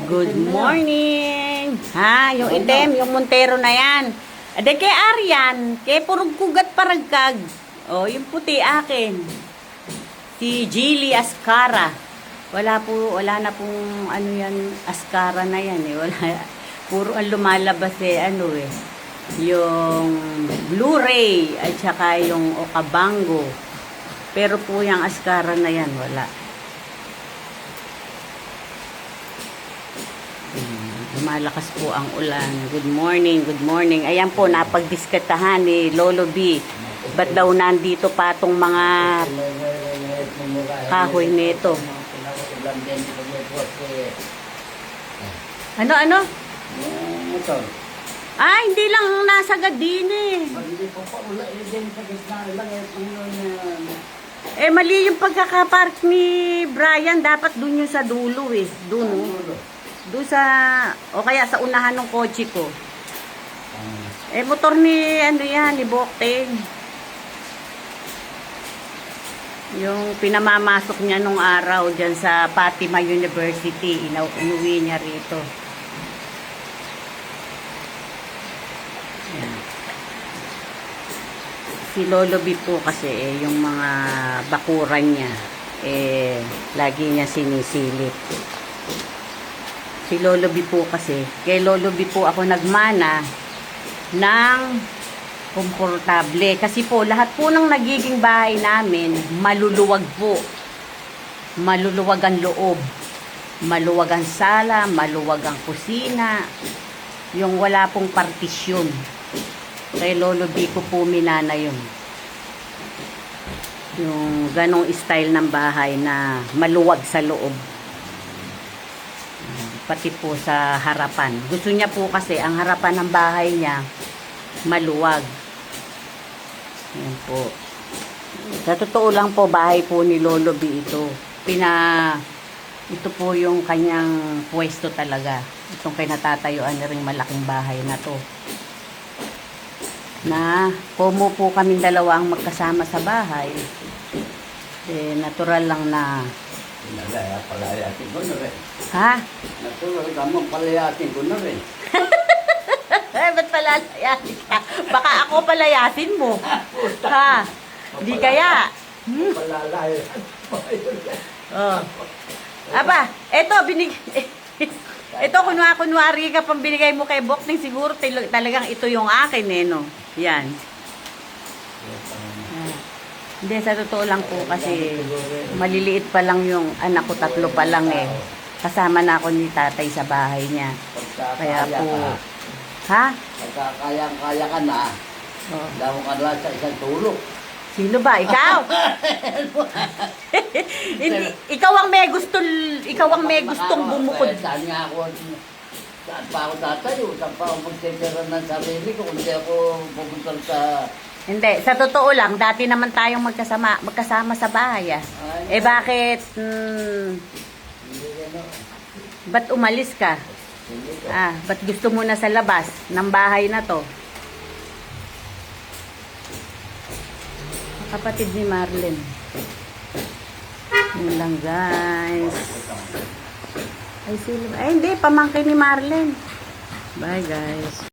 Good morning! Ha, yung item, yung Montero na yan. Ade kay Arian, kay purong kugat paragkag. O, yung puti akin. Si Jilly Ascara. Wala na pong ano yan, Ascara na yan eh. Wala, puro ang lumalabas eh, ano eh. Yung Blu-ray at saka yung Okabango. Pero po yung Ascara na yan, wala. Lumalakas po ang ulan. Good morning, good morning. Ayan po, napagdiskatahan ni Lolo B. Ba't daw nandito pa itong mga kahoy nito? Ano? Ah, hindi lang nasagad din eh. Eh, mali yung pagkakapark ni Brian. Dapat dun yung sa dulo eh. Dun oh. Doon sa, o kaya sa unahan ng kotse ko. Eh, motor ni, ano yan, ni Bokteng. Yung pinamamasok niya nung araw dyan sa Fatima University. Inuwi niya rito. Yan. Si Lolo B po kasi, yung mga bakuran niya, lagi niya sinisilip. Si Lolo B po kasi, kay Lolo B po ako nagmana ng komportable. Kasi po, lahat po ng nagiging bahay namin, maluluwag po. Maluluwag ang loob. Maluwag ang sala, maluwag ang kusina. Yung wala pong partisyon. Kay Lolo B ko po minana yun. Yung ganong style ng bahay na maluwag sa loob. Pati po sa harapan. Gusto niya po kasi ang harapan ng bahay niya maluwag. Yan po. Sa totoo lang po, bahay po ni Lolo B ito. Ito po yung kanyang pwesto talaga. Itong kinatatayuan na rin malaking bahay na to. Na pomo po kaming dalawa ang magkasama sa bahay. Natural lang na Palayasin ko na rin. ha? Natural ka mo, palayasin ko na rin. Ba't palayasin ka? Baka ako palayasin mo. Ha? Di kaya? Palalayasin mo yun. Oh. Aba, ito kunwari ka pang binigay mo kay Bokteng, siguro talagang ito yung akin eh, no? Yan. Hindi, sa totoo lang po kasi maliliit pa lang yung anak ko, 3 pa lang eh. Kasama na ako ni tatay sa bahay niya. Kaya po, ha? Pagkakayang-kaya ka na, daw ka lang sa isang tulog. Sino ba? Ikaw? Ikaw ang may gustong bumukod. Saan nga ako, saan pa ako tatayo, saan pa ako magtitira ng sarili ko, kung di ako pupunta sa... Hindi, sa totoo lang, dati naman tayong magkasama sa bahay ah. Bakit, ba't umalis ka? Ba't gusto mo na sa labas ng bahay na to? Kapatid ni Marlene. Yun lang guys. Ay, hindi, pamangkin ni Marlene. Bye guys.